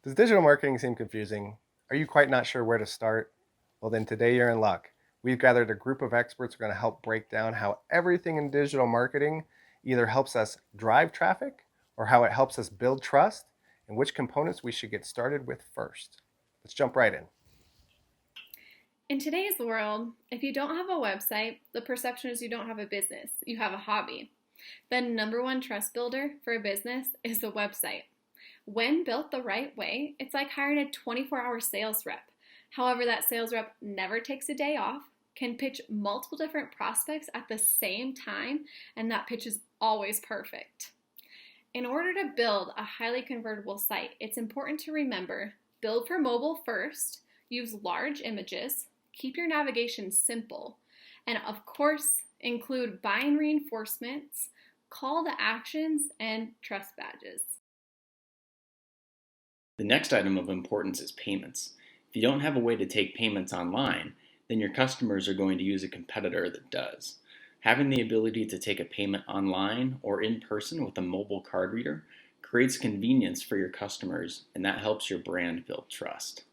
Does digital marketing seem confusing? Are you quite not sure where to start? Well, then today you're in luck. We've gathered a group of experts who are going to help break down how everything in digital marketing either helps us drive traffic or how it helps us build trust and which components we should get started with first. Let's jump right in. In today's world, if you don't have a website, the perception is you don't have a business, you have a hobby. The number one trust builder for a business is a website. When built the right way, it's like hiring a 24-hour sales rep. However, that sales rep never takes a day off, can pitch multiple different prospects at the same time, and that pitch is always perfect. In order to build a highly convertible site, it's important to remember, build for mobile first, use large images, keep your navigation simple, and of course, include buying reinforcements, call to actions, and trust badges. The next item of importance is payments. If you don't have a way to take payments online, then your customers are going to use a competitor that does. Having the ability to take a payment online or in person with a mobile card reader creates convenience for your customers, and that helps your brand build trust.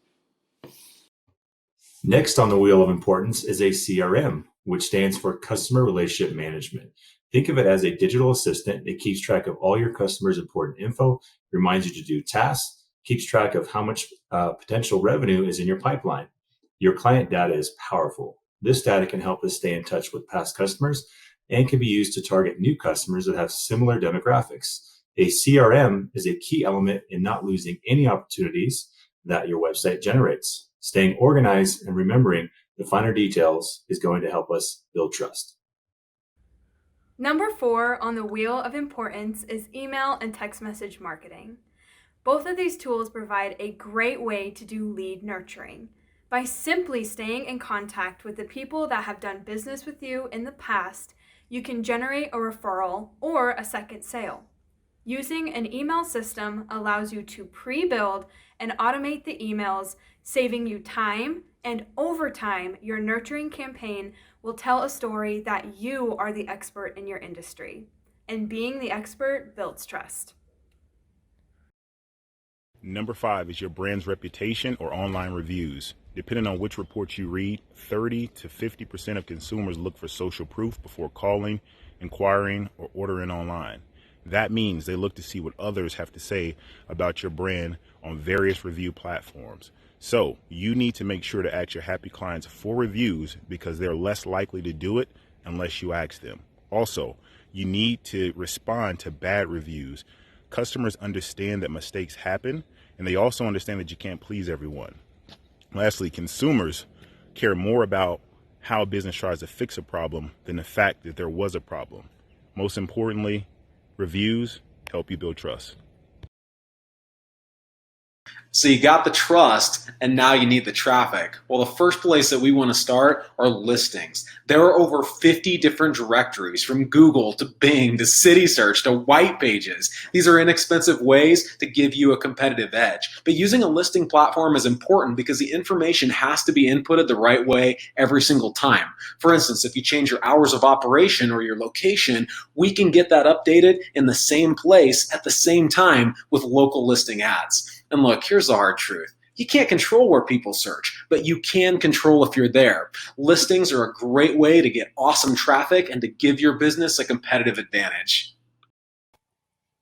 Next on the wheel of importance is a CRM, which stands for Customer Relationship Management. Think of it as a digital assistant that keeps track of all your customers' important info, reminds you to do tasks, keeps track of how much potential revenue is in your pipeline. Your client data is powerful. This data can help us stay in touch with past customers and can be used to target new customers that have similar demographics. A CRM is a key element in not losing any opportunities that your website generates. Staying organized and remembering the finer details is going to help us build trust. Number 4 on the wheel of importance is email and text message marketing. Both of these tools provide a great way to do lead nurturing. By simply staying in contact with the people that have done business with you in the past, you can generate a referral or a second sale. Using an email system allows you to pre-build and automate the emails, saving you time, and over time, your nurturing campaign will tell a story that you are the expert in your industry. And being the expert builds trust. Number 5 is your brand's reputation or online reviews. Depending on which reports you read, 30 to 50% of consumers look for social proof before calling, inquiring, or ordering online. That means they look to see what others have to say about your brand on various review platforms. So you need to make sure to ask your happy clients for reviews because they're less likely to do it unless you ask them. Also, you need to respond to bad reviews. Customers understand that mistakes happen, and they also understand that you can't please everyone. Lastly, consumers care more about how a business tries to fix a problem than the fact that there was a problem. Most importantly, reviews help you build trust. So you got the trust, and now you need the traffic. Well, the first place that we want to start are listings. There are over 50 different directories, from Google to Bing to City Search to white pages. These are inexpensive ways to give you a competitive edge. But using a listing platform is important because the information has to be inputted the right way every single time. For instance, if you change your hours of operation or your location, we can get that updated in the same place at the same time with local listing ads. And look, here's the hard truth. You can't control where people search, but you can control if you're there. Listings are a great way to get awesome traffic and to give your business a competitive advantage.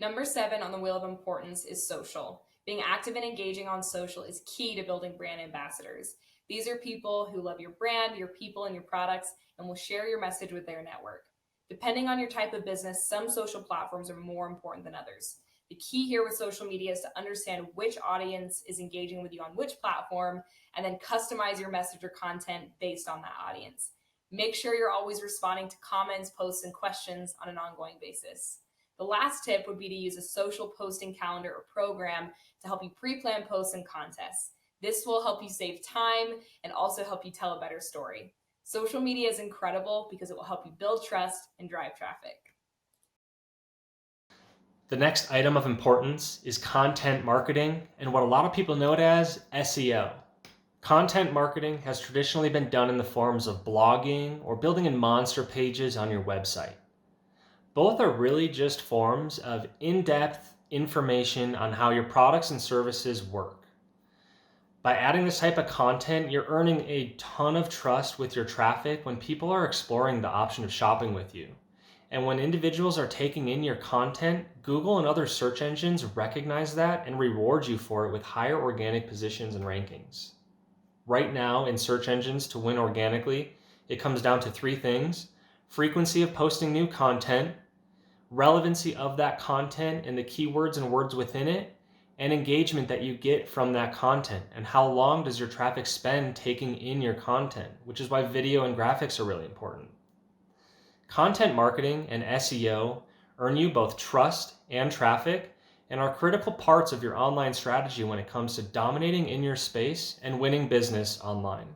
Number 7 on the wheel of importance is social. Being active and engaging on social is key to building brand ambassadors. These are people who love your brand, your people, and your products, and will share your message with their network. Depending on your type of business, some social platforms are more important than others. The key here with social media is to understand which audience is engaging with you on which platform, and then customize your message or content based on that audience. Make sure you're always responding to comments, posts, and questions on an ongoing basis. The last tip would be to use a social posting calendar or program to help you pre-plan posts and contests. This will help you save time and also help you tell a better story. Social media is incredible because it will help you build trust and drive traffic. The next item of importance is content marketing and what a lot of people know it as SEO. Content marketing has traditionally been done in the forms of blogging or building in monster pages on your website. Both are really just forms of in-depth, information on how your products and services work. By adding this type of content, you're earning a ton of trust with your traffic when people are exploring the option of shopping with you. And when individuals are taking in your content, Google and other search engines recognize that and reward you for it with higher organic positions and rankings. Right now, in search engines, to win organically, it comes down to 3 things: frequency of posting new content, relevancy of that content and the keywords and words within it, and engagement that you get from that content. And how long does your traffic spend taking in your content, which is why video and graphics are really important. Content marketing and SEO earn you both trust and traffic and are critical parts of your online strategy when it comes to dominating in your space and winning business online.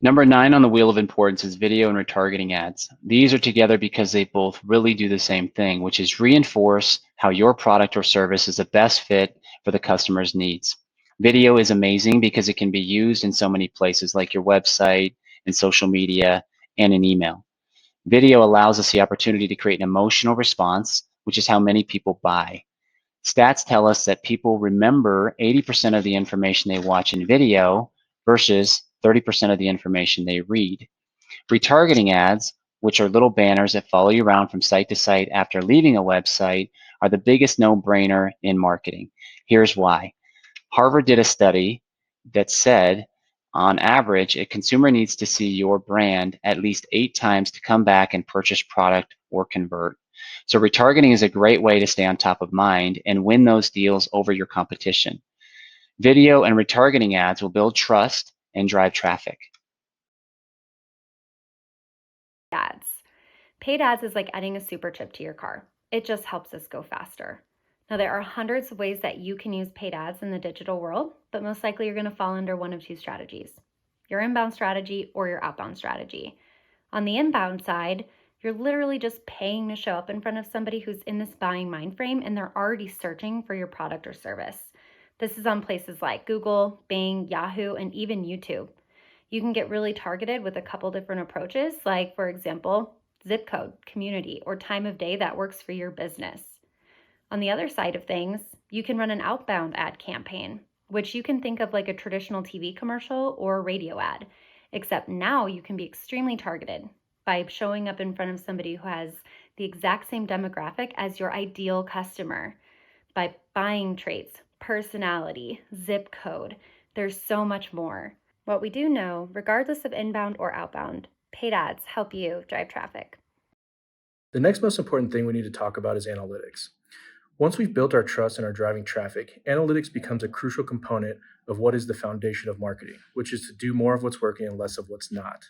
Number 9 on the wheel of importance is video and retargeting ads. These are together because they both really do the same thing, which is reinforce how your product or service is the best fit for the customer's needs. Video is amazing because it can be used in so many places like your website and social media and in email. Video allows us the opportunity to create an emotional response, which is how many people buy. Stats tell us that people remember 80% of the information they watch in video versus 30% of the information they read. Retargeting ads, which are little banners that follow you around from site to site after leaving a website, are the biggest no-brainer in marketing. Here's why. Harvard did a study that said, on average, a consumer needs to see your brand at least 8 times to come back and purchase product or convert. So retargeting is a great way to stay on top of mind and win those deals over your competition. Video and retargeting ads will build trust and drive traffic. Ads. Paid ads is like adding a super chip to your car. It just helps us go faster. Now, there are hundreds of ways that you can use paid ads in the digital world, but most likely you're going to fall under one of 2 strategies: your inbound strategy or your outbound strategy. On the inbound side, you're literally just paying to show up in front of somebody who's in this buying mind frame and they're already searching for your product or service. This is on places like Google, Bing, Yahoo, and even YouTube. You can get really targeted with a couple different approaches, like, for example, zip code, community, or time of day that works for your business. On the other side of things, you can run an outbound ad campaign, which you can think of like a traditional TV commercial or a radio ad, except now you can be extremely targeted by showing up in front of somebody who has the exact same demographic as your ideal customer, by buying traits, personality, zip code. There's so much more. What we do know, regardless of inbound or outbound, paid ads help you drive traffic. The next most important thing we need to talk about is analytics. Once we've built our trust and are driving traffic, analytics becomes a crucial component of what is the foundation of marketing, which is to do more of what's working and less of what's not.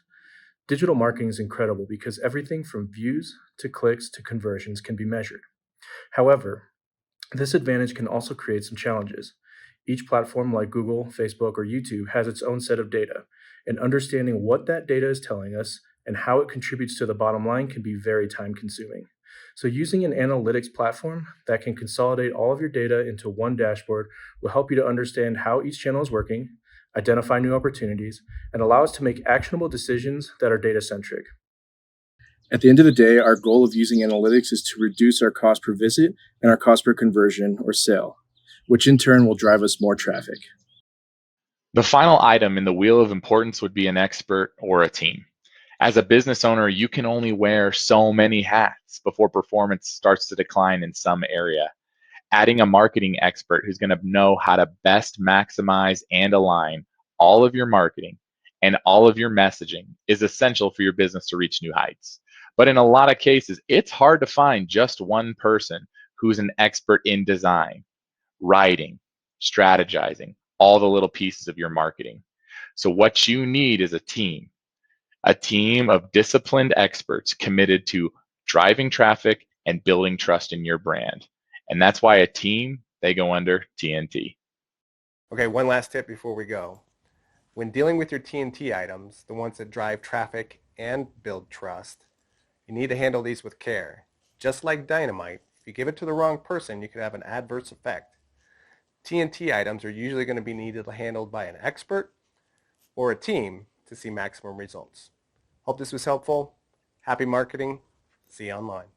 Digital marketing is incredible because everything from views to clicks to conversions can be measured. However, this advantage can also create some challenges. Each platform like Google, Facebook, or YouTube has its own set of data, and understanding what that data is telling us and how it contributes to the bottom line can be very time-consuming. So using an analytics platform that can consolidate all of your data into one dashboard will help you to understand how each channel is working, identify new opportunities, and allow us to make actionable decisions that are data-centric. At the end of the day, our goal of using analytics is to reduce our cost per visit and our cost per conversion or sale, which in turn will drive us more traffic. The final item in the wheel of importance would be an expert or a team. As a business owner, you can only wear so many hats before performance starts to decline in some area. Adding a marketing expert who's going to know how to best maximize and align all of your marketing and all of your messaging is essential for your business to reach new heights. But in a lot of cases, it's hard to find just one person who's an expert in design, writing, strategizing, all the little pieces of your marketing. So what you need is a team of disciplined experts committed to driving traffic and building trust in your brand. And that's why a team, they go under TNT. Okay, one last tip before we go. When dealing with your TNT items, the ones that drive traffic and build trust, you need to handle these with care. Just like dynamite, if you give it to the wrong person, you could have an adverse effect. TNT items are usually going to be needed handled by an expert or a team to see maximum results. Hope this was helpful. Happy marketing. See you online.